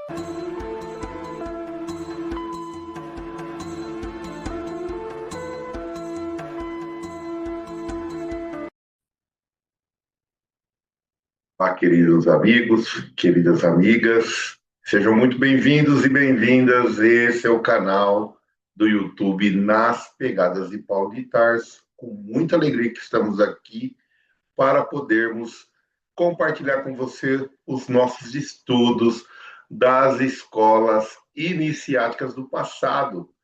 Olá, queridos amigos, queridas amigas, sejam muito bem-vindos e bem-vindas. Esse é o canal do YouTube Nas Pegadas de Paulo de Tarso. Com muita alegria que estamos aqui para podermos compartilhar com você os nossos estudos das escolas iniciáticas do passado.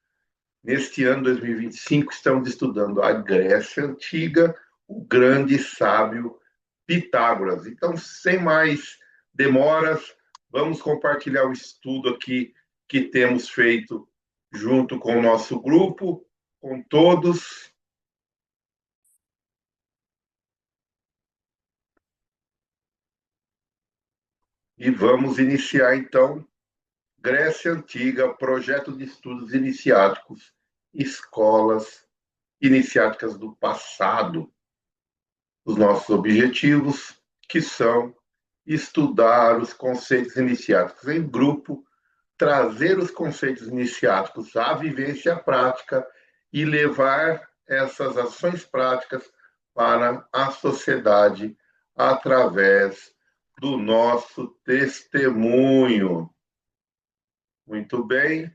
Neste ano 2025, estamos estudando a Grécia Antiga, o grande sábio Pitágoras. Então, sem mais demoras, vamos compartilhar o estudo aqui que temos feito junto com o nosso grupo, com todos. E vamos iniciar, então, Grécia Antiga, projeto de estudos iniciáticos, escolas iniciáticas do passado. Os nossos objetivos, que são estudar os conceitos iniciáticos em grupo, trazer os conceitos iniciáticos à vivência prática e levar essas ações práticas para a sociedade através do nosso testemunho. Muito bem,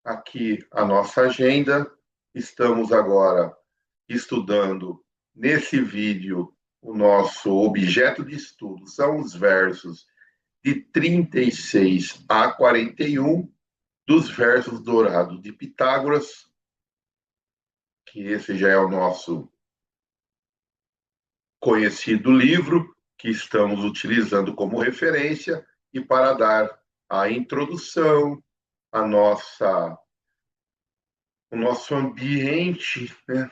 aqui a nossa agenda. Estamos agora estudando nesse vídeo o nosso objeto de estudo, são os versos de 36 a 41 dos versos dourados de Pitágoras, que esse já é o nosso conhecido livro, que estamos utilizando como referência, e para dar a introdução, o nosso ambiente, né,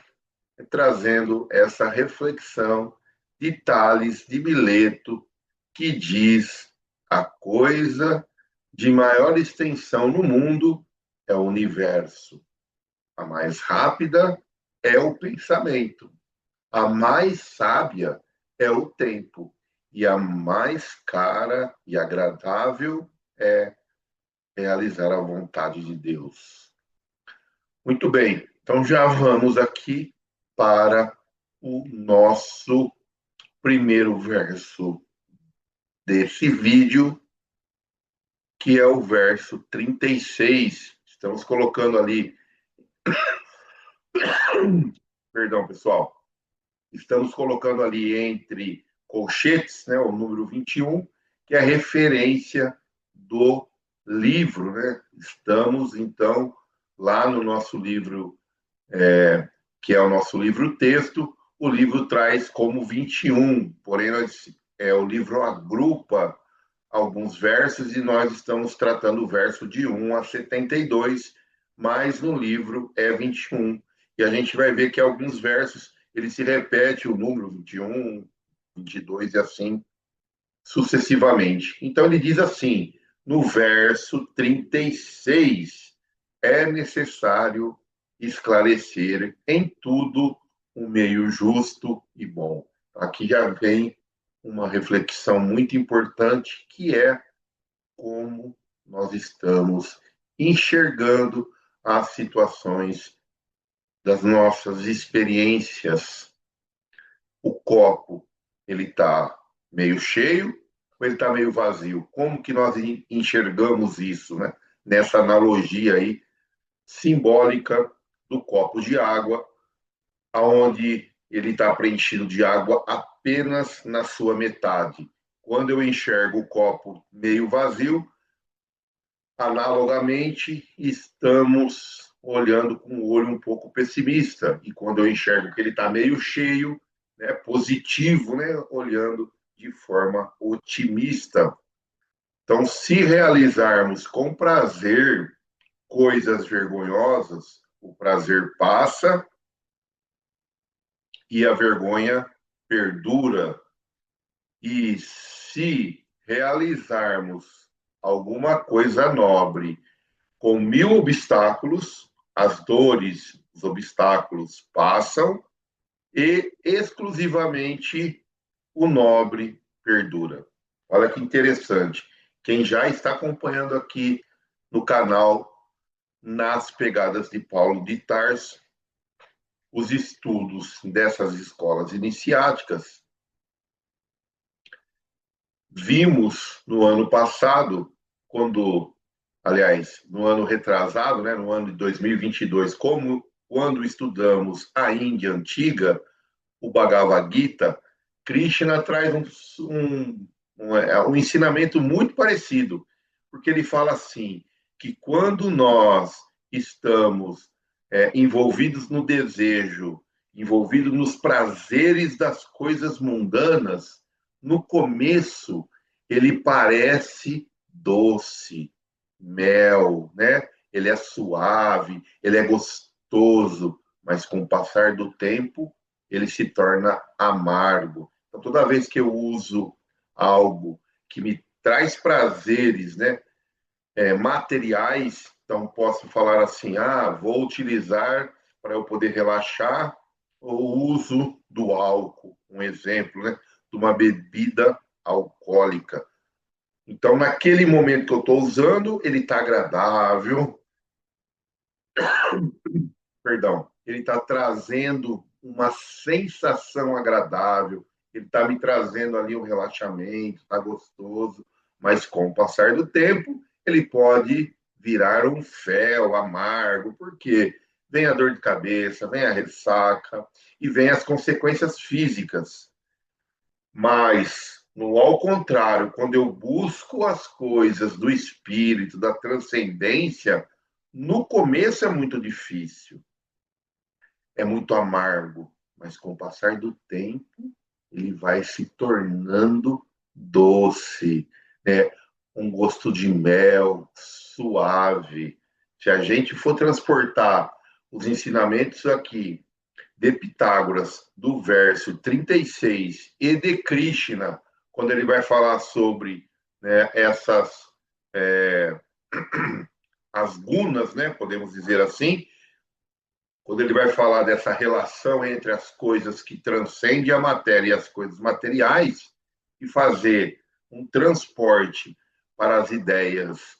trazendo essa reflexão de Tales de Mileto, que diz: a coisa de maior extensão no mundo é o universo. A mais rápida é o pensamento. A mais sábia é o tempo. E a mais cara e agradável é realizar a vontade de Deus. Muito bem, então já vamos aqui para o nosso primeiro verso desse vídeo, que é o verso 36. Estamos colocando ali, perdão, pessoal, estamos colocando ali entre colchetes, né, o número 21, que é a referência do livro, né? Estamos, então, lá no nosso livro, que é o nosso livro-texto. O livro traz como 21, porém o livro agrupa alguns versos e nós estamos tratando o verso de 1 a 72, mas no livro é 21. E a gente vai ver que alguns versos ele se repete o número 21, 22 e assim sucessivamente. Então ele diz assim, no verso 36, é necessário esclarecer em tudo um meio justo e bom. Aqui já vem uma reflexão muito importante, que é como nós estamos enxergando as situações das nossas experiências. O copo, ele está meio cheio ou ele está meio vazio? Como que nós enxergamos isso, né? Nessa analogia aí simbólica do copo de água, aonde ele está preenchido de água apenas na sua metade. Quando eu enxergo o copo meio vazio, analogamente, estamos olhando com o olho um pouco pessimista. E quando eu enxergo que ele está meio cheio, né, positivo, né, olhando de forma otimista. Então, se realizarmos com prazer coisas vergonhosas, o prazer passa e a vergonha perdura. E se realizarmos alguma coisa nobre com 1000 obstáculos, as dores, os obstáculos passam e exclusivamente o nobre perdura. Olha que interessante. Quem já está acompanhando aqui no canal Nas Pegadas de Paulo de Tarso, os estudos dessas escolas iniciáticas, vimos no ano passado, aliás, no ano retrasado, né, no ano de 2022, quando estudamos a Índia Antiga, o Bhagavad Gita, Krishna traz um ensinamento muito parecido, porque ele fala assim, que quando nós estamos envolvidos no desejo, envolvidos nos prazeres das coisas mundanas, no começo ele parece doce, mel, né? Ele é suave, ele é gostoso, mas com o passar do tempo ele se torna amargo. Então, toda vez que eu uso algo que me traz prazeres, né, materiais, então posso falar assim, vou utilizar para eu poder relaxar o uso do álcool, um exemplo, né, de uma bebida alcoólica. Então, naquele momento que eu estou usando, ele está agradável, perdão, ele está trazendo uma sensação agradável, ele está me trazendo ali um relaxamento, está gostoso, mas com o passar do tempo, ele pode virar um fel amargo, porque vem a dor de cabeça, vem a ressaca e vem as consequências físicas. Mas, no ao contrário, quando eu busco as coisas do espírito, da transcendência, no começo é muito difícil, é muito amargo, mas com o passar do tempo, ele vai se tornando doce, né? Um gosto de mel, suave. Se a gente for transportar os ensinamentos aqui de Pitágoras, do verso 36, e de Krishna, quando ele vai falar sobre, né, é, as gunas, né, podemos dizer assim, quando ele vai falar dessa relação entre as coisas que transcendem a matéria e as coisas materiais, e fazer um transporte para as ideias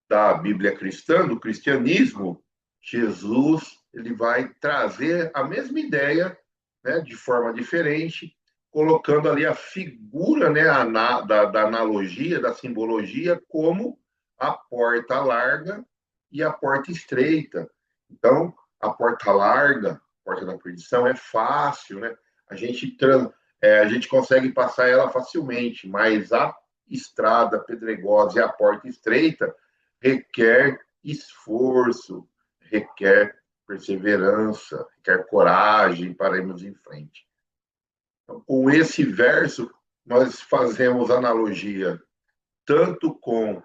da Bíblia cristã, do cristianismo, Jesus ele vai trazer a mesma ideia, né, de forma diferente, colocando ali a figura, né, da analogia, da simbologia, como a porta larga e a porta estreita. Então, a porta larga, a porta da perdição, é fácil, né? A gente consegue passar ela facilmente, mas a estrada pedregosa e a porta estreita requer esforço, requer perseverança, requer coragem para irmos em frente. Então, com esse verso, nós fazemos analogia tanto com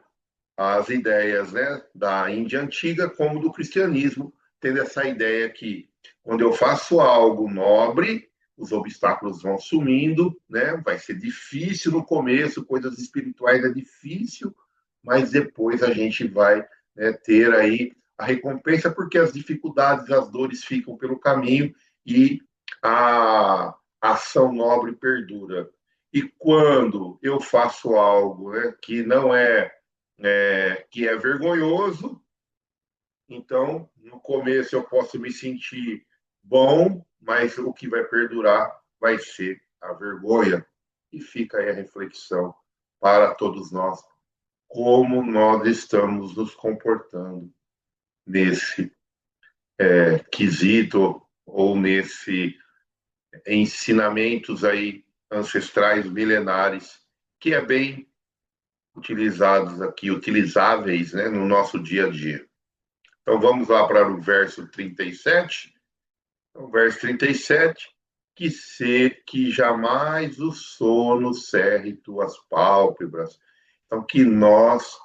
as ideias, né, da Índia antiga como do cristianismo, tendo essa ideia que quando eu faço algo nobre, os obstáculos vão sumindo, né? Vai ser difícil no começo, coisas espirituais é difícil, mas depois a gente vai, né, ter aí a recompensa, porque as dificuldades, as dores ficam pelo caminho e a ação nobre perdura. E quando eu faço algo, né, que não que é vergonhoso, então no começo eu posso me sentir bom, mas o que vai perdurar vai ser a vergonha. E fica aí a reflexão para todos nós, como nós estamos nos comportando nesse quesito ou nesse ensinamentos aí ancestrais milenares, que é bem utilizados aqui, utilizáveis, né, no nosso dia a dia. Então vamos lá para o verso 37. Então, verso 37, que jamais o sono cerre tuas pálpebras. Então, que nós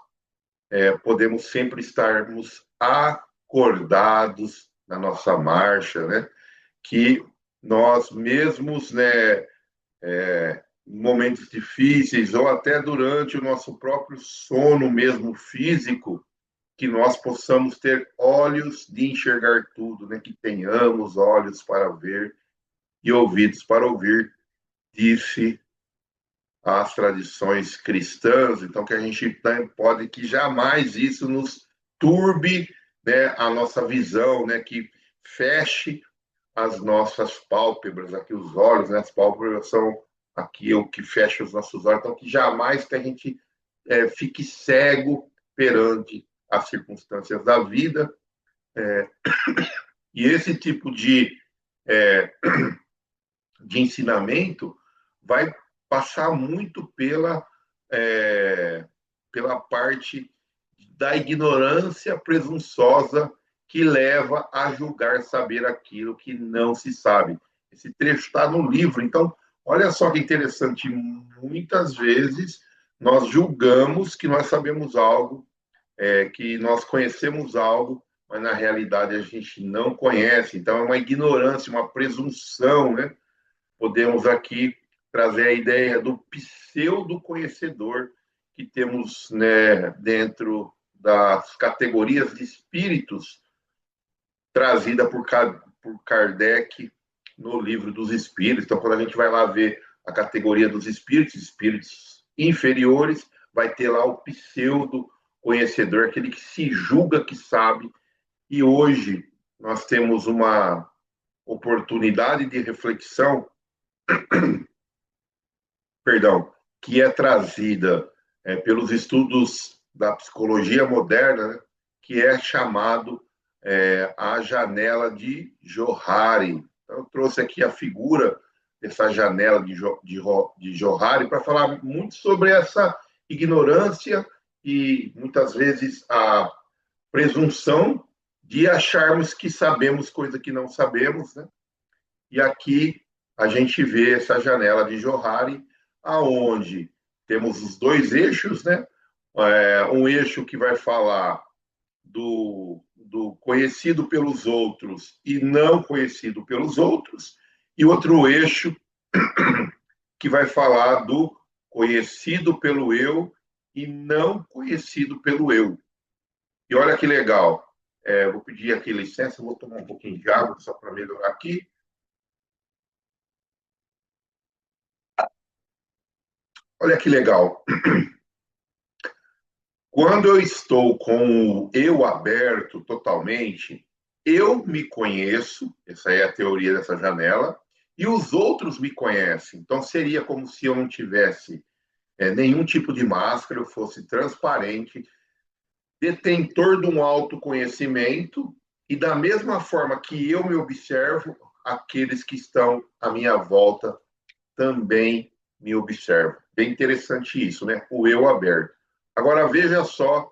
podemos sempre estarmos acordados na nossa marcha, né? Que nós mesmos, né, em momentos difíceis ou até durante o nosso próprio sono mesmo físico, que nós possamos ter olhos de enxergar tudo, né? Que tenhamos olhos para ver e ouvidos para ouvir, disse às tradições cristãs, então que a gente pode que jamais isso nos turbe, né, a nossa visão, né, que feche as nossas pálpebras, aqui os olhos, né, as pálpebras são aqui o que fecha os nossos olhos, então que jamais que a gente fique cego perante as circunstâncias da vida, e esse tipo de ensinamento vai passar muito pela parte da ignorância presunçosa que leva a julgar saber aquilo que não se sabe. Esse trecho está no livro, então, olha só que interessante, muitas vezes nós julgamos que nós sabemos algo, que nós conhecemos algo, mas na realidade a gente não conhece, então é uma ignorância, uma presunção, né? Podemos aqui trazer a ideia do pseudo-conhecedor que temos, né, dentro das categorias de espíritos trazida por Kardec no livro dos espíritos. Então, quando a gente vai lá ver a categoria dos espíritos, espíritos inferiores, vai ter lá o pseudo-conhecedor, aquele que se julga que sabe. E hoje nós temos uma oportunidade de reflexão, perdão, que é trazida pelos estudos da psicologia moderna, né, que é chamado a janela de Johari. Então, eu trouxe aqui a figura dessa janela de Johari para falar muito sobre essa ignorância e, muitas vezes, a presunção de acharmos que sabemos coisa que não sabemos, né? E aqui a gente vê essa janela de Johari, aonde temos os dois eixos, né? Um eixo que vai falar do conhecido pelos outros e não conhecido pelos outros, e outro eixo que vai falar do conhecido pelo eu e não conhecido pelo eu. E olha que legal, vou pedir aqui licença, vou tomar um pouquinho de água só para melhorar aqui. Olha que legal. Quando eu estou com o eu aberto totalmente, eu me conheço, essa é a teoria dessa janela, e os outros me conhecem. Então, seria como se eu não tivesse nenhum tipo de máscara, eu fosse transparente, detentor de um autoconhecimento, e da mesma forma que eu me observo, aqueles que estão à minha volta também me observam. Bem interessante isso, né? O eu aberto. Agora, veja só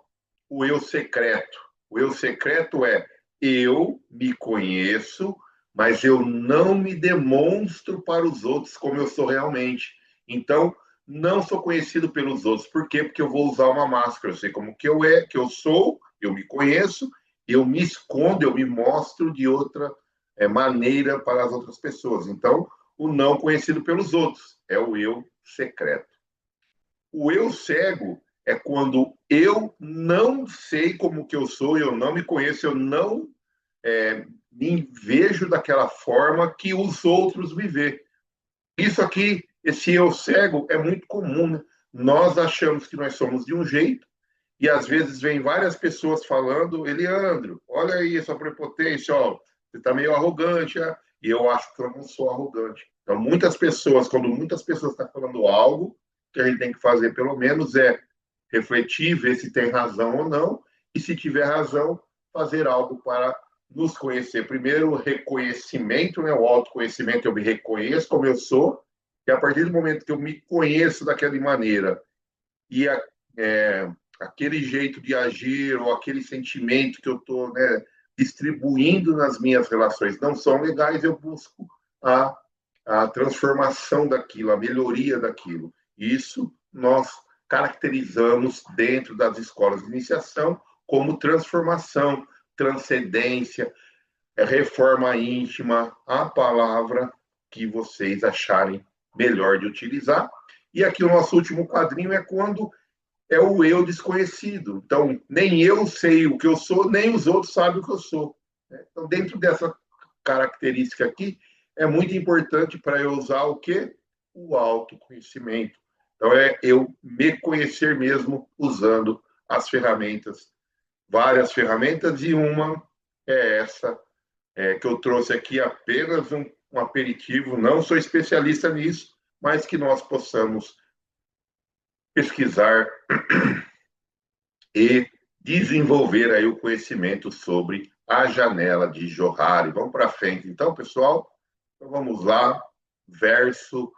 o eu secreto. O eu secreto é eu me conheço, mas eu não me demonstro para os outros como eu sou realmente. Então, não sou conhecido pelos outros. Por quê? Porque eu vou usar uma máscara. Eu sei como que que eu sou, eu me conheço, eu me escondo, eu me mostro de outra maneira para as outras pessoas. Então, o não conhecido pelos outros é o eu secreto. O eu cego é quando eu não sei como que eu sou, eu não me conheço, eu não me vejo daquela forma que os outros me vê. Isso aqui, esse eu cego, é muito comum, né? Nós achamos que nós somos de um jeito e às vezes vem várias pessoas falando, Eliandro, olha aí essa prepotência, ó, você está meio arrogante, e eu acho que eu não sou arrogante. Então, quando muitas pessoas estão falando algo, o que a gente tem que fazer, pelo menos, é refletir, ver se tem razão ou não, e se tiver razão, fazer algo para nos conhecer. Primeiro, o reconhecimento, né? O autoconhecimento, eu me reconheço como eu sou, e a partir do momento que eu me conheço daquela maneira e aquele jeito de agir ou aquele sentimento que eu estou, né, distribuindo nas minhas relações não são legais, eu busco a transformação daquilo, a melhoria daquilo. Isso nós caracterizamos dentro das escolas de iniciação como transformação, transcendência, reforma íntima, a palavra que vocês acharem melhor de utilizar. E aqui o nosso último quadrinho é quando é o eu desconhecido. Então, nem eu sei o que eu sou, nem os outros sabem o que eu sou. Então, dentro dessa característica aqui, é muito importante para eu usar o quê? O autoconhecimento. Então, é eu me conhecer mesmo usando as ferramentas, várias ferramentas, e uma é essa, que eu trouxe aqui apenas um aperitivo, não sou especialista nisso, mas que nós possamos pesquisar e desenvolver aí o conhecimento sobre a janela de Johari. Vamos para frente, então, pessoal? Então, vamos lá, verso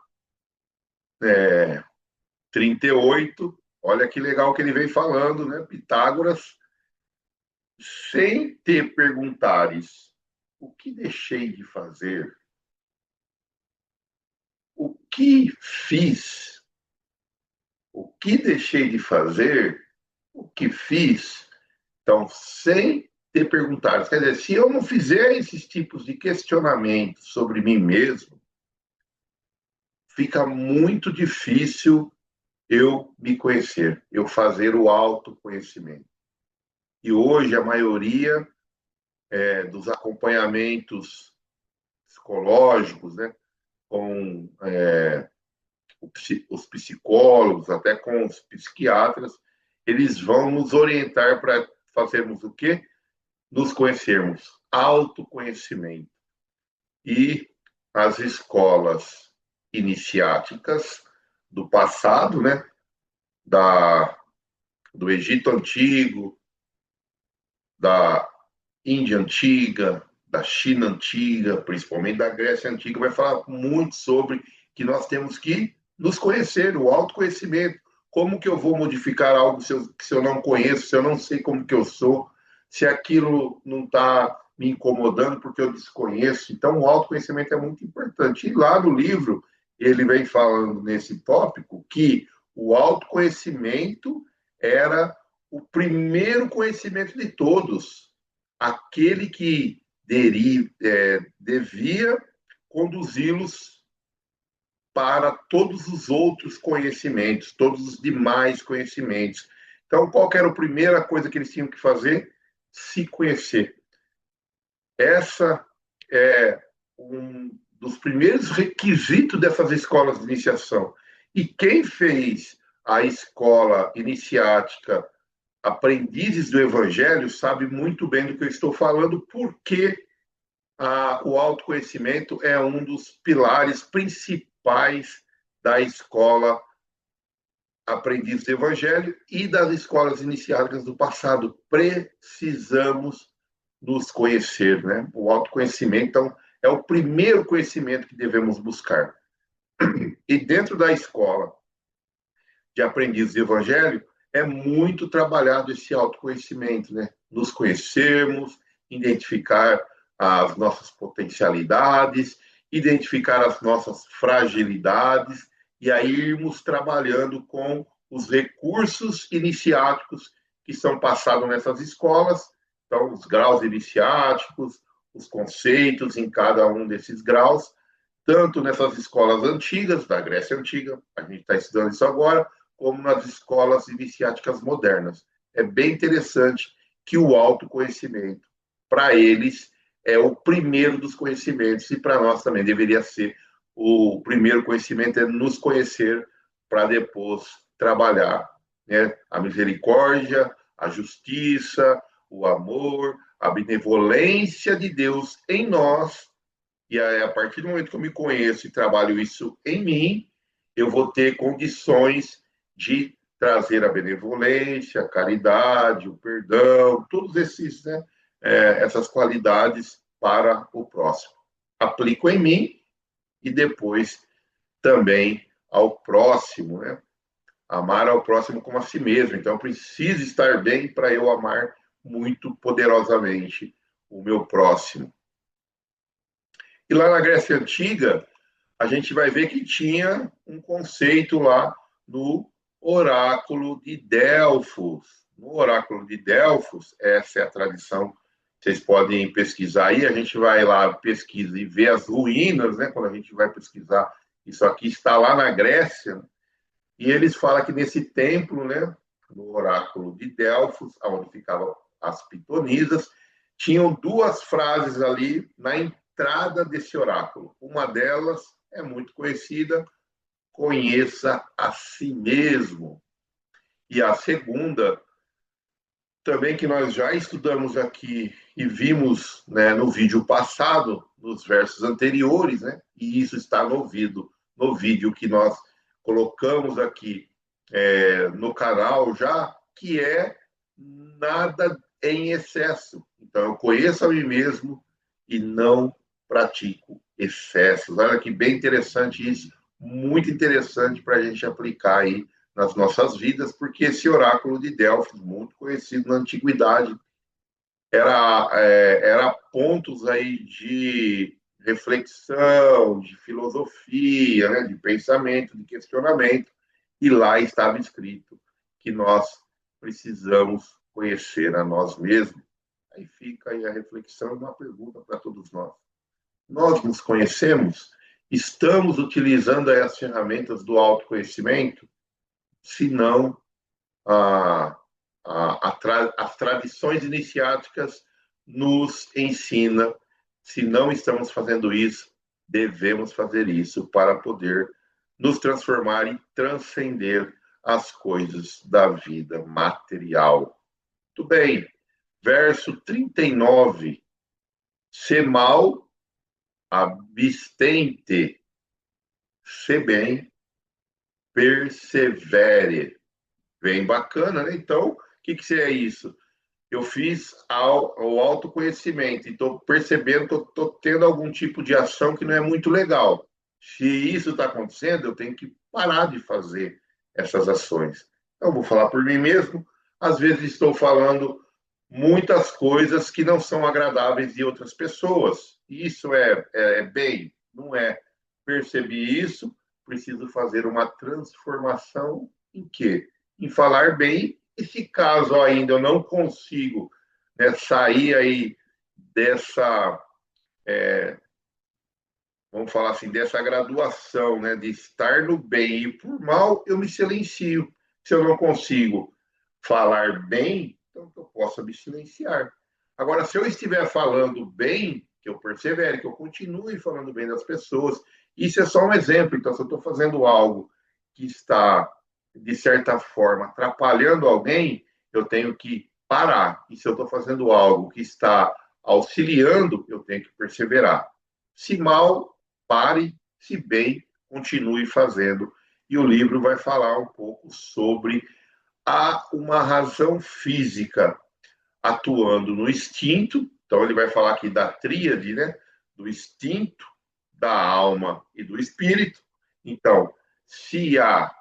38. Olha que legal que ele vem falando, né? Pitágoras, sem te perguntares o que deixei de fazer, o que fiz, o que deixei de fazer, o que fiz. Então, sem te perguntares. Quer dizer, se eu não fizer esses tipos de questionamentos sobre mim mesmo, fica muito difícil eu me conhecer, eu fazer o autoconhecimento. E hoje a maioria dos acompanhamentos psicológicos, né, com os psicólogos, até com os psiquiatras, eles vão nos orientar para fazermos o quê? Nos conhecermos, autoconhecimento. E as escolas iniciáticas do passado, né, do Egito Antigo, da Índia Antiga, da China Antiga, principalmente da Grécia Antiga, vai falar muito sobre que nós temos que nos conhecer, o autoconhecimento. Como que eu vou modificar algo se eu não conheço, se eu não sei como que eu sou, se aquilo não está me incomodando porque eu desconheço? Então, o autoconhecimento é muito importante. E lá no livro, ele vem falando nesse tópico que o autoconhecimento era o primeiro conhecimento de todos, aquele que devia conduzi-los para todos os outros conhecimentos, todos os demais conhecimentos. Então, qual era a primeira coisa que eles tinham que fazer? Se conhecer. Essa é um dos primeiros requisitos dessas escolas de iniciação. E quem fez a escola iniciática Aprendizes do Evangelho sabe muito bem do que eu estou falando, porque o autoconhecimento é um dos pilares principais da escola Aprendizes do Evangelho e das escolas iniciáticas do passado. Precisamos nos conhecer, né? O autoconhecimento, então, é o primeiro conhecimento que devemos buscar. E dentro da escola de Aprendizes do Evangelho, é muito trabalhado esse autoconhecimento, né? Nos conhecermos, identificar as nossas potencialidades, identificar as nossas fragilidades, e aí irmos trabalhando com os recursos iniciáticos que são passados nessas escolas, então os graus iniciáticos, os conceitos em cada um desses graus, tanto nessas escolas antigas, da Grécia Antiga, a gente está estudando isso agora, como nas escolas iniciáticas modernas. É bem interessante que o autoconhecimento, para eles, é o primeiro dos conhecimentos, e para nós também deveria ser o primeiro conhecimento, é nos conhecer para depois trabalhar, né? A misericórdia, a justiça, o amor, a benevolência de Deus em nós, e a partir do momento que eu me conheço e trabalho isso em mim, eu vou ter condições de trazer a benevolência, a caridade, o perdão, todos esses, né, essas qualidades para o próximo. Aplico em mim e depois também ao próximo, né? Amar ao próximo como a si mesmo. Então, eu preciso estar bem para eu amar muito poderosamente o meu próximo. E lá na Grécia Antiga, a gente vai ver que tinha um conceito lá no oráculo de Delfos. No oráculo de Delfos, essa é a tradição, vocês podem pesquisar aí, a gente vai lá, pesquisa e vê as ruínas, né? Quando a gente vai pesquisar, isso aqui está lá na Grécia, né? E eles falam que nesse templo, né, no oráculo de Delfos, onde ficavam as pitonisas, tinham duas frases ali na entrada desse oráculo. Uma delas é muito conhecida conheça a si mesmo. E a segunda, também que nós já estudamos aqui e vimos, né, no vídeo passado, nos versos anteriores, né, e isso está no vídeo que nós colocamos aqui no canal já, que é nada em excesso. Então, eu conheço a mim mesmo e não pratico excessos. Olha que bem interessante isso, muito interessante para a gente aplicar aí nas nossas vidas, porque esse oráculo de Delfos, muito conhecido na antiguidade, era pontos aí de reflexão, de filosofia, né, de pensamento, de questionamento, e lá estava escrito que nós precisamos conhecer a nós mesmos. Aí fica aí a reflexão e uma pergunta para todos nós. Nós nos conhecemos? Estamos utilizando as ferramentas do autoconhecimento? Se não, as tradições iniciáticas nos ensinam, se não estamos fazendo isso, devemos fazer isso para poder nos transformar e transcender as coisas da vida material. Muito bem, verso 39. Se mal, abstente, se bem, persevere. Bem bacana, né? Então, o que é isso? Eu fiz o autoconhecimento e estou percebendo que estou tendo algum tipo de ação que não é muito legal. Se isso está acontecendo, eu tenho que parar de fazer essas ações. Então, eu vou falar por mim mesmo. Às vezes estou falando muitas coisas que não são agradáveis de outras pessoas. Isso é bem? Não é. Percebi isso, preciso fazer uma transformação em quê? Em falar bem, e se caso ainda eu não consigo, né, sair aí dessa, vamos falar assim, dessa graduação, né, de estar no bem e por mal, eu me silencio. Se eu não consigo falar bem, então eu posso me silenciar. Agora, se eu estiver falando bem, que eu persevere, que eu continue falando bem das pessoas, isso é só um exemplo. Então, se eu estou fazendo algo que está, de certa forma, atrapalhando alguém, eu tenho que parar. E se eu estou fazendo algo que está auxiliando, eu tenho que perseverar. Se mal, pare, se bem, continue fazendo. E o livro vai falar um pouco sobre uma razão física atuando no instinto. Então, ele vai falar aqui da tríade, né? Do instinto, da alma e do espírito. Então, se há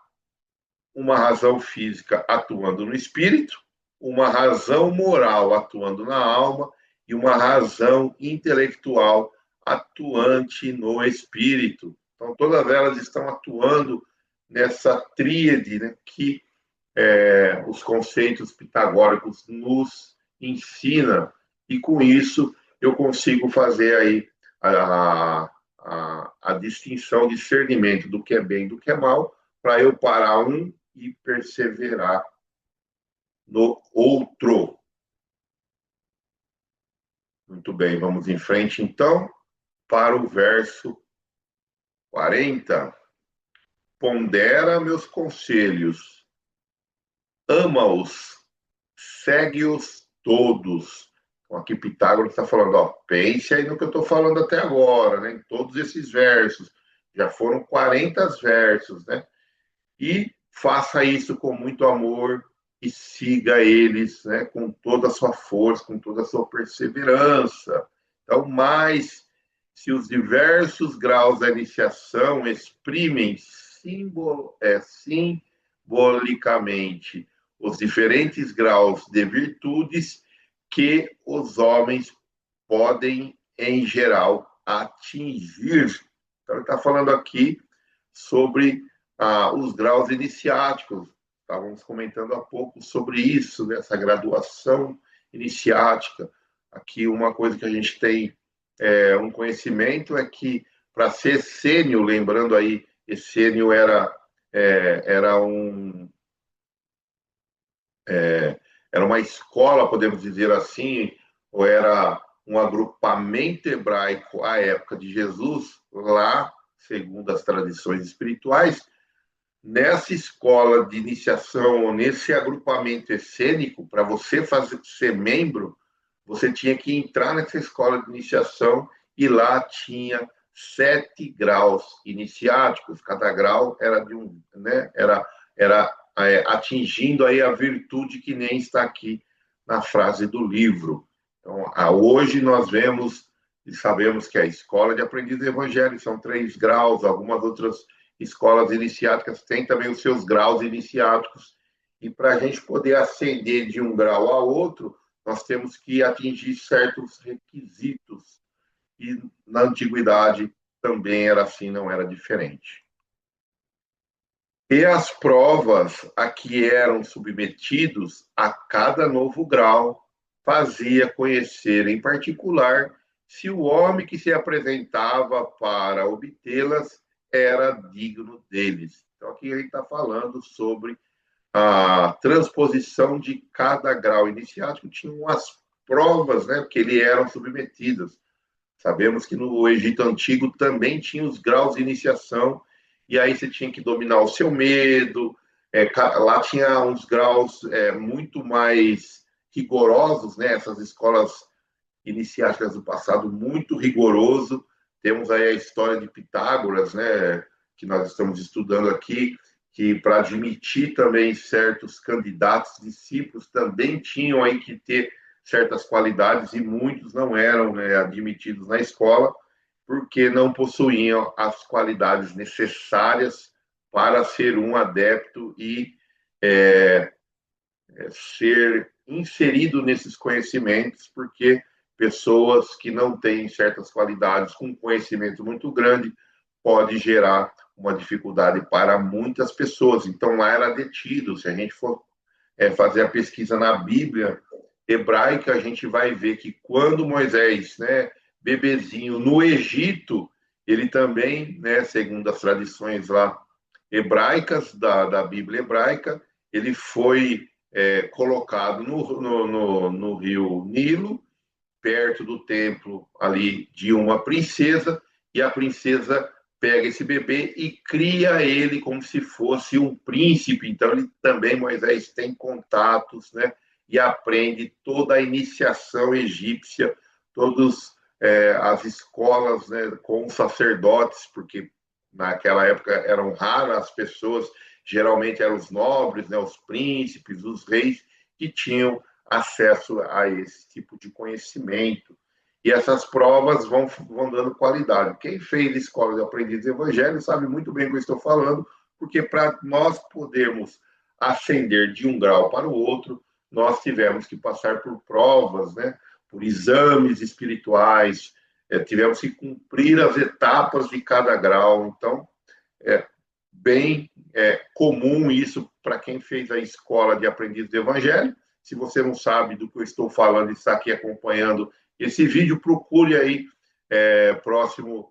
uma razão física atuando no espírito, uma razão moral atuando na alma e uma razão intelectual atuante no espírito. Então, todas elas estão atuando nessa tríade, né, que os conceitos pitagóricos nos ensina, e com isso eu consigo fazer aí a distinção, discernimento do que é bem e do que é mal, para eu parar um e perseverar no outro. Muito bem, vamos em frente então para o verso 40. Pondera meus conselhos, ama-os, segue-os todos. Então, aqui Pitágoras está falando, ó, pense aí no que eu estou falando até agora, né? Em todos esses versos. Já foram 40 versos, né? E faça isso com muito amor e siga eles, né, com toda a sua força, com toda a sua perseverança. Então, mais se os diversos graus da iniciação exprimem simbolicamente os diferentes graus de virtudes que os homens podem, em geral, atingir. Então, ele está falando aqui sobre os graus iniciáticos. Estávamos comentando há pouco sobre isso, nessa graduação iniciática. Aqui, uma coisa que a gente tem um conhecimento é que, para ser sênior, lembrando aí, essênio era uma escola, podemos dizer assim, ou era um agrupamento hebraico à época de Jesus, lá, segundo as tradições espirituais, nessa escola de iniciação, ou nesse agrupamento essênico, para você ser membro, você tinha que entrar nessa escola de iniciação e lá tinha 7 graus iniciáticos. Cada grau era de um, né? Era atingindo aí a virtude que nem está aqui na frase do livro. Então, hoje nós vemos e sabemos que a escola de aprendiz do evangelho são 3 graus, algumas outras escolas iniciáticas têm também os seus graus iniciáticos, e para a gente poder ascender de um grau a outro, nós temos que atingir certos requisitos, e na antiguidade também era assim, não era diferente. E as provas a que eram submetidos a cada novo grau fazia conhecer em particular se o homem que se apresentava para obtê-las era digno deles. Então, aqui a gente está falando sobre a transposição de cada grau iniciático. Tinham as provas, né, que eles eram submetidos. Sabemos que no Egito Antigo também tinha os graus de iniciação, e aí você tinha que dominar o seu medo. Lá tinha uns graus muito mais rigorosos, né? Essas escolas iniciáticas do passado, muito rigoroso. Temos aí a história de Pitágoras, né? Que nós estamos estudando aqui, que para admitir também certos candidatos, discípulos, também tinham aí que ter certas qualidades, e muitos não eram, né, admitidos na escola porque não possuíam as qualidades necessárias para ser um adepto e ser inserido nesses conhecimentos, porque pessoas que não têm certas qualidades, com conhecimento muito grande, pode gerar uma dificuldade para muitas pessoas. Então, lá era detido. Se a gente for fazer a pesquisa na Bíblia hebraica, a gente vai ver que quando Moisés, né, bebezinho, no Egito, ele também, né, segundo as tradições lá hebraicas, da Bíblia hebraica, ele foi colocado no rio Nilo, perto do templo ali de uma princesa, e a princesa pega esse bebê e cria ele como se fosse um príncipe. Então, ele também, Moisés, tem contatos, né? E aprende toda a iniciação egípcia, todas as escolas, né, com os sacerdotes, porque naquela época eram raras as pessoas, geralmente eram os nobres, né, os príncipes, os reis, que tinham acesso a esse tipo de conhecimento. E essas provas vão dando qualidade. Quem fez escola de aprendiz de evangelho sabe muito bem o que eu estou falando, porque para nós podermos ascender de um grau para o outro, nós tivemos que passar por provas, né? Por exames espirituais, tivemos que cumprir as etapas de cada grau. Então, é bem comum isso para quem fez a escola de aprendiz do evangelho. Se você não sabe do que eu estou falando e está aqui acompanhando esse vídeo, procure aí próximo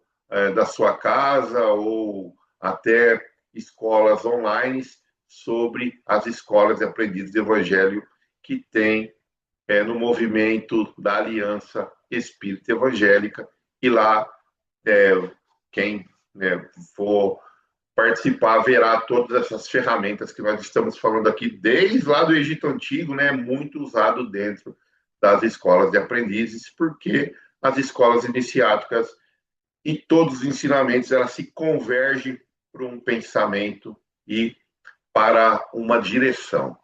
da sua casa, ou até escolas online, sobre as escolas de aprendizes de evangelho que tem no movimento da Aliança Espírita Evangélica. E lá, quem for participar verá todas essas ferramentas que nós estamos falando aqui, desde lá do Egito Antigo, né, muito usado dentro das escolas de aprendizes, porque as escolas iniciáticas e todos os ensinamentos, elas se convergem para um pensamento e para uma direção.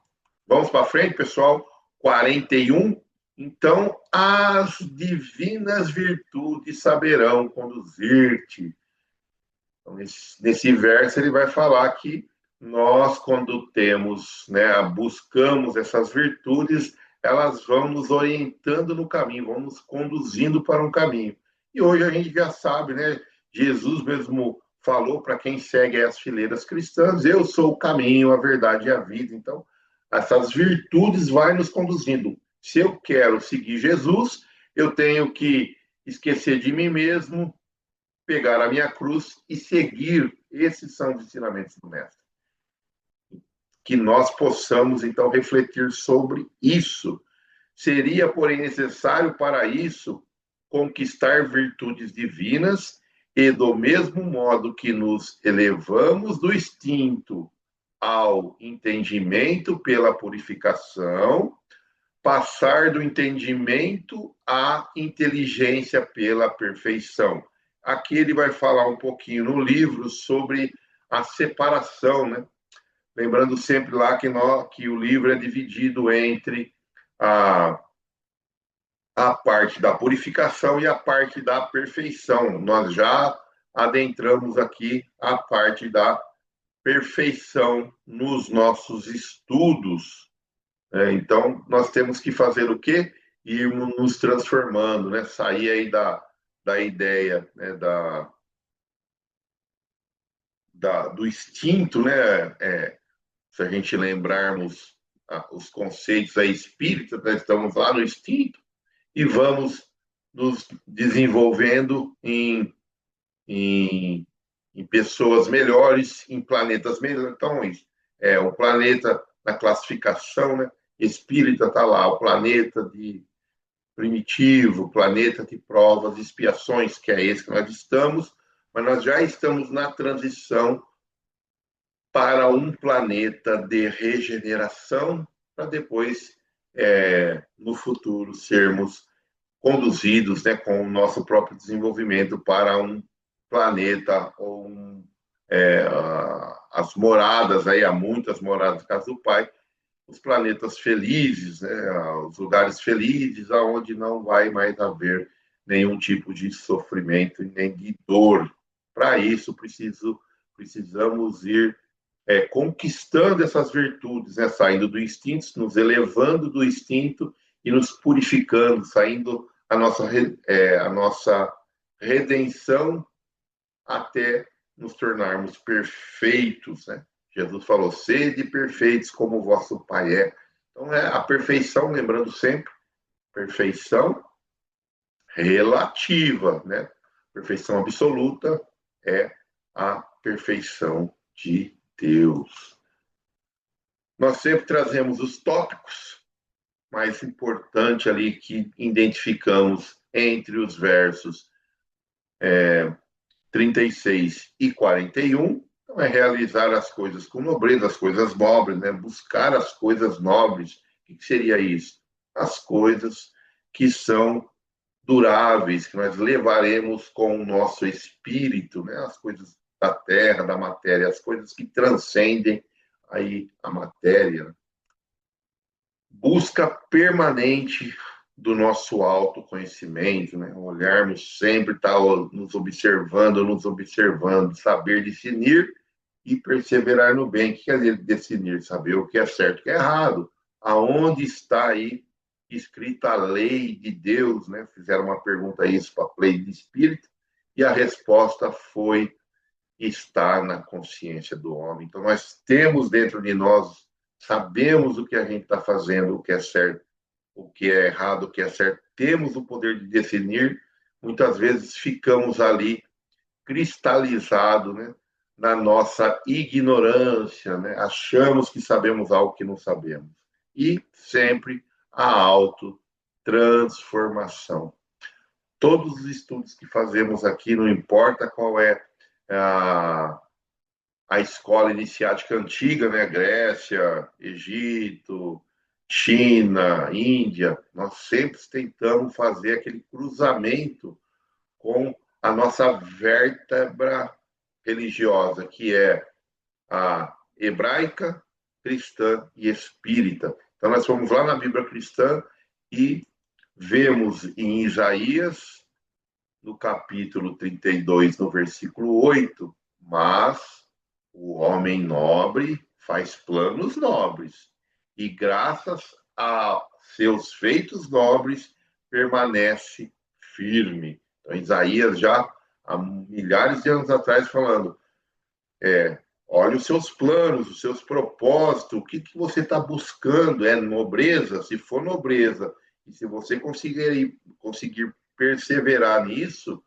Vamos para frente, pessoal? 41. Então, as divinas virtudes saberão conduzir-te. Então, nesse verso, ele vai falar que nós, quando temos, né, buscamos essas virtudes, elas vão nos orientando no caminho, vão nos conduzindo para um caminho. E hoje a gente já sabe, né? Jesus mesmo falou para quem segue as fileiras cristãs: eu sou o caminho, a verdade e a vida. Então, essas virtudes vão nos conduzindo. Se eu quero seguir Jesus, eu tenho que esquecer de mim mesmo, pegar a minha cruz e seguir. Esses são os ensinamentos do Mestre. Que nós possamos, então, refletir sobre isso. Seria, porém, necessário para isso conquistar virtudes divinas, e do mesmo modo que nos elevamos do instinto ao entendimento pela purificação, passar do entendimento à inteligência pela perfeição. Aqui ele vai falar um pouquinho no livro sobre a separação, né? Lembrando sempre lá que o livro é dividido entre a parte da purificação e a parte da perfeição. Nós já adentramos aqui a parte da perfeição nos nossos estudos. Então, nós temos que fazer o quê? Irmos nos transformando, né? Sair aí da ideia, né? Do instinto, né? Se a gente lembrarmos os conceitos aí espíritas, nós estamos lá no instinto e vamos nos desenvolvendo em pessoas melhores, em planetas melhores. Então, o planeta na classificação, né? Espírita está lá, o planeta de primitivo, o planeta de provas e expiações, que é esse que nós estamos, mas nós já estamos na transição para um planeta de regeneração, para depois, no futuro, sermos conduzidos, né, com o nosso próprio desenvolvimento para um planeta ou as moradas, aí há muitas moradas na casa do Pai, os planetas felizes, né, os lugares felizes, aonde não vai mais haver nenhum tipo de sofrimento e nem de dor. Para isso, precisamos ir conquistando essas virtudes, né, saindo do instinto, nos elevando do instinto e nos purificando, saindo a nossa redenção até nos tornarmos perfeitos, né? Jesus falou, sede perfeitos como o vosso Pai é. Então, a perfeição, lembrando sempre, perfeição relativa, né? Perfeição absoluta é a perfeição de Deus. Nós sempre trazemos os tópicos mais importantes ali que identificamos entre os versos 36 e 41. Então, é realizar as coisas com nobreza, as coisas nobres, né? Buscar as coisas nobres. O que seria isso? As coisas que são duráveis, que nós levaremos com o nosso espírito, né? As coisas da terra, da matéria, as coisas que transcendem aí a matéria. Busca permanente do nosso autoconhecimento, né? Olharmos sempre, estar nos observando, saber discernir e perseverar no bem. O que quer dizer discernir? Saber o que é certo e o que é errado. Aonde está aí escrita a lei de Deus, né? Fizeram uma pergunta a isso para a lei de espírito e a resposta foi estar na consciência do homem. Então, nós temos dentro de nós, sabemos o que a gente está fazendo, o que é certo, o que é errado, o que é certo, temos o poder de definir, muitas vezes ficamos ali cristalizados, né, na nossa ignorância, né, achamos que sabemos algo que não sabemos. E sempre a autotransformação. Todos os estudos que fazemos aqui, não importa qual é a escola iniciática antiga, né, Grécia, Egito, China, Índia, nós sempre tentamos fazer aquele cruzamento com a nossa vértebra religiosa, que é a hebraica, cristã e espírita. Então, nós fomos lá na Bíblia cristã e vemos em Isaías, no capítulo 32, no versículo 8, mas o homem nobre faz planos nobres e, graças a seus feitos nobres, permanece firme. Então, Isaías já há milhares de anos atrás falando, olha os seus planos, os seus propósitos, o que você está buscando, é nobreza? Se for nobreza, e se você conseguir perseverar nisso,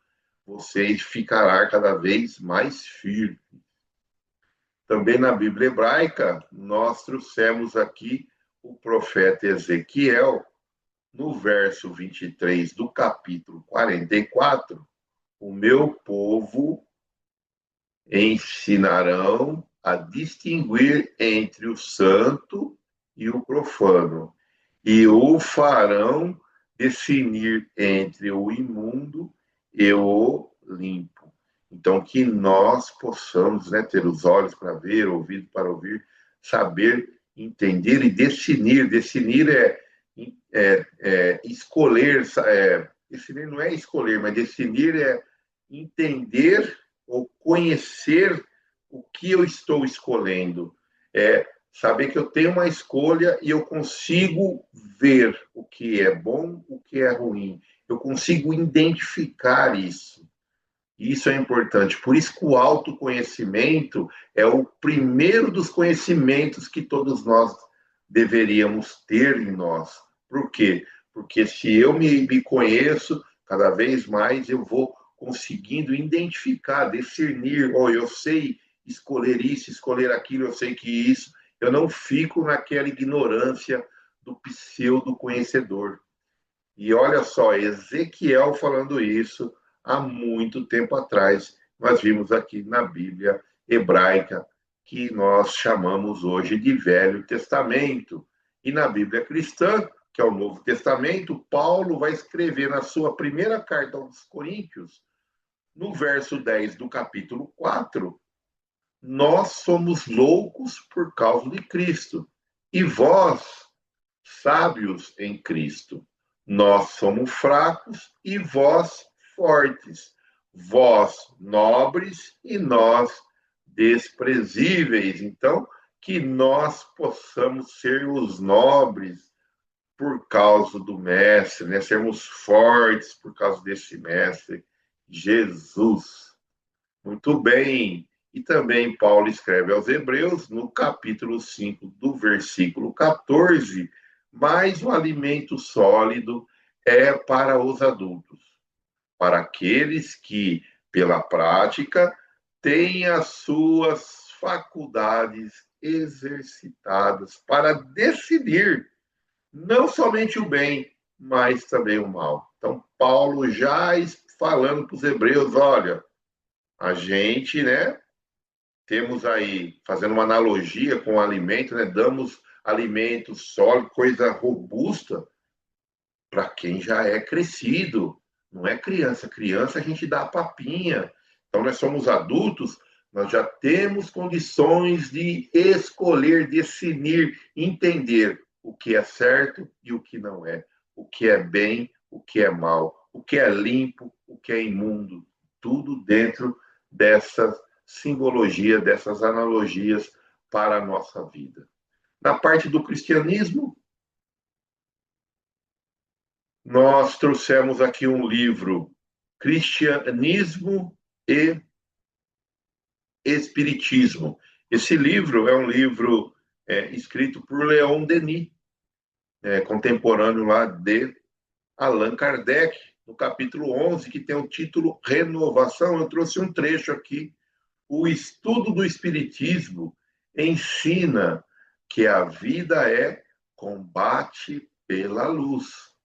você ficará cada vez mais firme. Também na Bíblia hebraica, nós trouxemos aqui o profeta Ezequiel, no verso 23 do capítulo 44, o meu povo ensinarão a distinguir entre o santo e o profano, e o farão definir entre o imundo e o limpo. Então, que nós possamos, né, ter os olhos para ver, ouvido para ouvir, saber, entender e definir. Definir é escolher, definir não é escolher, mas definir é entender ou conhecer o que eu estou escolhendo. É saber que eu tenho uma escolha e eu consigo ver o que é bom, o que é ruim. Eu consigo identificar isso. Isso é importante. Por isso que o autoconhecimento é o primeiro dos conhecimentos que todos nós deveríamos ter em nós. Por quê? Porque se eu me conheço, cada vez mais eu vou conseguindo identificar, discernir, eu sei escolher isso, escolher aquilo, eu sei que isso, eu não fico naquela ignorância do pseudo conhecedor. E olha só, Ezequiel falando isso há muito tempo atrás. Nós vimos aqui na Bíblia hebraica, que nós chamamos hoje de Velho Testamento. E na Bíblia cristã, que é o Novo Testamento, Paulo vai escrever na sua primeira carta aos Coríntios, no verso 10 do capítulo 4, nós somos loucos por causa de Cristo, e vós, sábios em Cristo. Nós somos fracos e vós fortes. Vós nobres e nós desprezíveis. Então, que nós possamos ser os nobres por causa do Mestre, né? Sermos fortes por causa desse Mestre, Jesus. Muito bem. E também Paulo escreve aos Hebreus, no capítulo 5, do versículo 14, mas o alimento sólido é para os adultos, para aqueles que, pela prática, têm as suas faculdades exercitadas para decidir não somente o bem, mas também o mal. Então, Paulo já falando para os hebreus, olha, a gente, né, temos aí, fazendo uma analogia com o alimento, né, damos alimento sólido, coisa robusta, para quem já é crescido, não é criança. Criança a gente dá a papinha. Então, nós somos adultos, nós já temos condições de escolher, definir, entender o que é certo e o que não é, o que é bem, o que é mal, o que é limpo, o que é imundo, tudo dentro dessa simbologia, dessas analogias para a nossa vida. Na parte do cristianismo, nós trouxemos aqui um livro, Cristianismo e Espiritismo. Esse livro é um livro escrito por Leon Denis, contemporâneo lá de Allan Kardec, no capítulo 11, que tem o título Renovação. Eu trouxe um trecho aqui. O estudo do Espiritismo ensina que a vida é combate pela luz.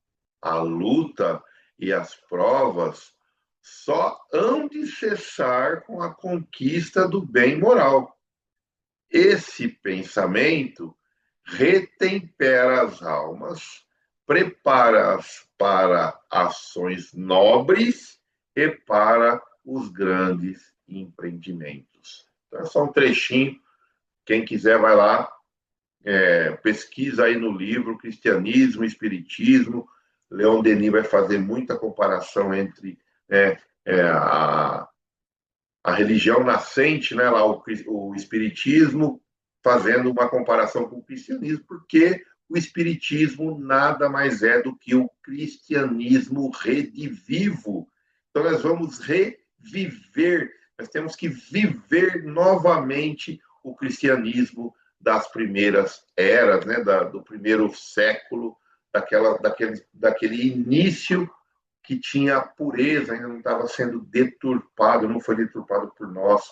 A luta e as provas só hão de cessar com a conquista do bem moral. Esse pensamento retempera as almas, prepara-as para ações nobres e para os grandes empreendimentos. Então, é só um trechinho. Quem quiser, vai lá, pesquisa aí no livro Cristianismo e Espiritismo. Leon Denis vai fazer muita comparação entre a religião nascente, né, lá o espiritismo, fazendo uma comparação com o cristianismo, porque o espiritismo nada mais é do que o cristianismo redivivo. Então, nós vamos reviver, nós temos que viver novamente o cristianismo das primeiras eras, né, do primeiro século, daquele início que tinha pureza, ainda não estava sendo deturpado, não foi deturpado por nós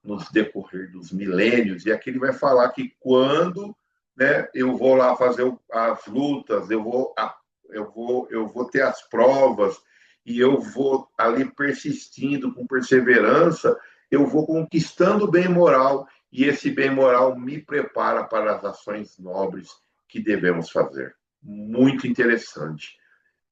nos decorrer dos milênios. E aqui ele vai falar que quando, né, eu vou lá fazer as lutas, eu vou ter as provas, e eu vou ali persistindo com perseverança, eu vou conquistando o bem moral, e esse bem moral me prepara para as ações nobres que devemos fazer. Muito interessante.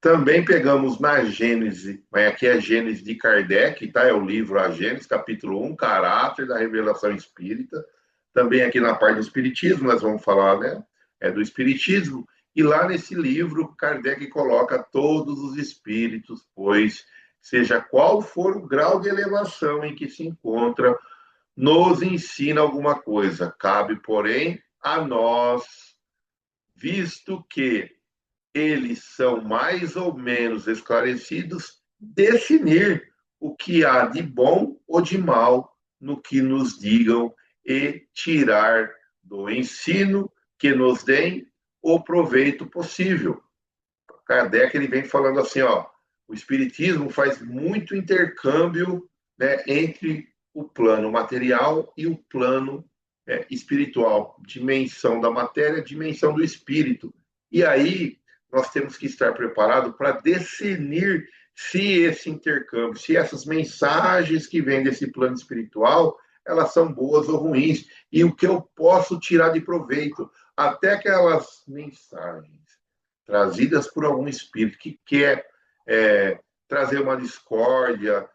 Também pegamos na Gênese, mas aqui é a Gênese de Kardec, tá? É o livro A Gênese, capítulo 1, Caráter da Revelação Espírita. Também aqui na parte do Espiritismo, nós vamos falar, né? É do Espiritismo. E lá nesse livro, Kardec coloca todos os espíritos, pois, seja qual for o grau de elevação em que se encontra, nos ensina alguma coisa. Cabe, porém, a nós, visto que eles são mais ou menos esclarecidos, definir o que há de bom ou de mal no que nos digam e tirar do ensino que nos deem o proveito possível. Kardec ele vem falando assim, ó, o espiritismo faz muito intercâmbio, né, entre o plano material e o plano espiritual, dimensão da matéria, dimensão do espírito. E aí nós temos que estar preparados para discernir se esse intercâmbio, se essas mensagens que vêm desse plano espiritual, elas são boas ou ruins, e o que eu posso tirar de proveito. Até aquelas mensagens trazidas por algum espírito que quer trazer uma discórdia,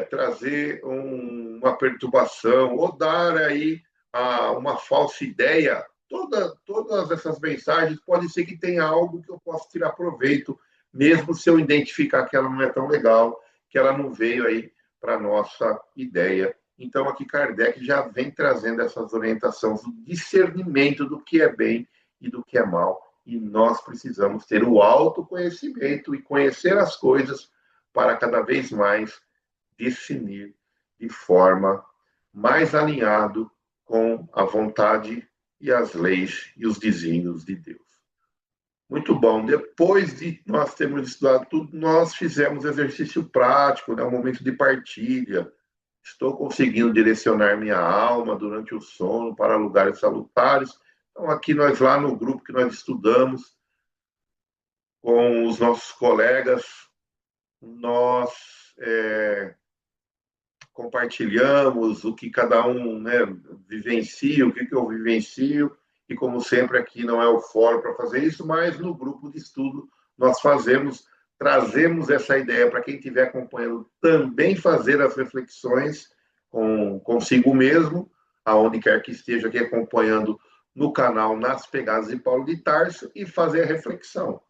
trazer uma perturbação, ou dar aí uma falsa ideia. Todas essas mensagens pode ser que tenha algo que eu possa tirar proveito, mesmo se eu identificar que ela não é tão legal, que ela não veio aí para a nossa ideia. Então, aqui Kardec já vem trazendo essas orientações do discernimento do que é bem e do que é mal. E nós precisamos ter o autoconhecimento e conhecer as coisas para cada vez mais definir de forma mais alinhado com a vontade e as leis e os desígnios de Deus. Muito bom. Depois de nós termos estudado tudo, nós fizemos exercício prático, né? Um momento de partilha. Estou conseguindo direcionar minha alma durante o sono para lugares salutares. Então, aqui nós lá no grupo que nós estudamos com os nossos colegas, nós compartilhamos o que cada um, né, vivencia, o que eu vivencio, e como sempre aqui não é o fórum para fazer isso, mas no grupo de estudo nós trazemos essa ideia para quem estiver acompanhando também fazer as reflexões consigo mesmo, aonde quer que esteja aqui acompanhando no canal Nas Pegadas de Paulo de Tarso, e fazer a reflexão.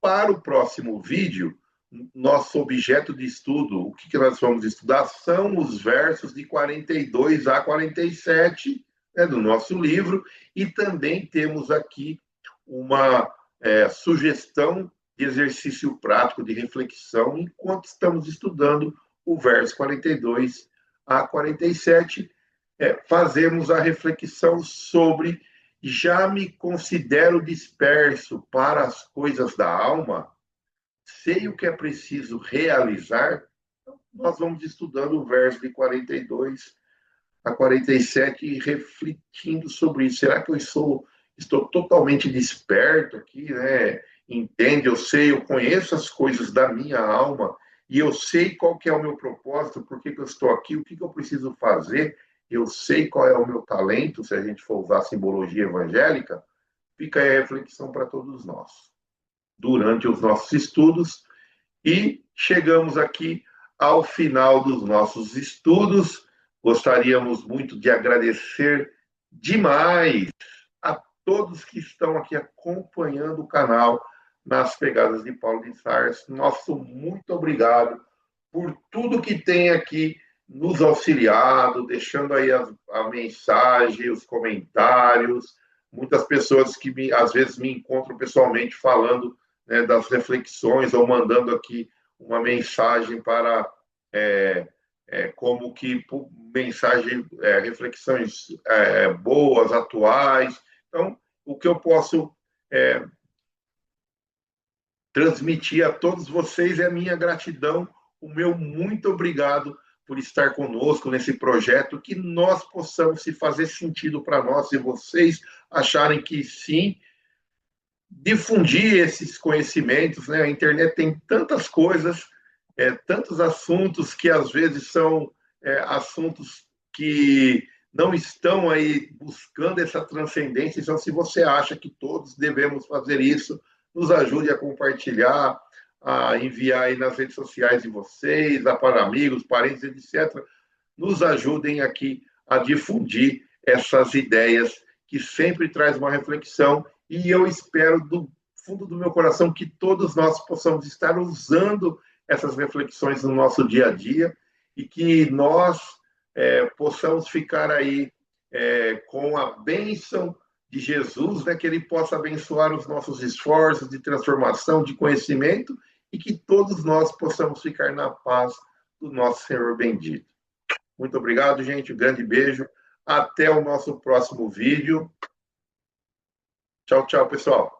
Para o próximo vídeo, nosso objeto de estudo, o que nós vamos estudar, são os versos de 42 a 47, né, do nosso livro, e também temos aqui uma sugestão de exercício prático de reflexão enquanto estamos estudando o verso 42 a 47, fazemos a reflexão sobre: já me considero disperso para as coisas da alma? Sei o que é preciso realizar? Nós vamos estudando o verso de 42 a 47 e refletindo sobre isso. Será que eu estou totalmente desperto aqui, né? Entende? Eu sei, eu conheço as coisas da minha alma e eu sei qual que é o meu propósito, por que eu estou aqui, o que eu preciso fazer. Eu sei qual é o meu talento, se a gente for usar a simbologia evangélica. Fica aí a reflexão para todos nós durante os nossos estudos, e chegamos aqui ao final dos nossos estudos. Gostaríamos muito de agradecer demais a todos que estão aqui acompanhando o canal Nas Pegadas de Paulo de Tarso. Nosso muito obrigado por tudo que tem aqui nos auxiliado, deixando aí a mensagem, os comentários. Muitas pessoas que às vezes me encontram pessoalmente falando, né, das reflexões, ou mandando aqui uma mensagem para como que mensagem, reflexões boas, atuais. Então, o que eu posso transmitir a todos vocês é a minha gratidão, o meu muito obrigado por estar conosco nesse projeto, que nós possamos se fazer sentido para nós, e vocês acharem que sim, difundir esses conhecimentos, né? A internet tem tantas coisas, tantos assuntos que às vezes são assuntos que não estão aí buscando essa transcendência. Então, se você acha que todos devemos fazer isso, nos ajude a compartilhar, a enviar aí nas redes sociais de vocês, para amigos, parentes, etc. Nos ajudem aqui a difundir essas ideias que sempre traz uma reflexão, e eu espero do fundo do meu coração que todos nós possamos estar usando essas reflexões no nosso dia a dia e que nós possamos ficar aí com a bênção de Jesus, né, que ele possa abençoar os nossos esforços de transformação, de conhecimento, e que todos nós possamos ficar na paz do nosso Senhor bendito. Muito obrigado, gente. Um grande beijo. Até o nosso próximo vídeo. Tchau, tchau, pessoal.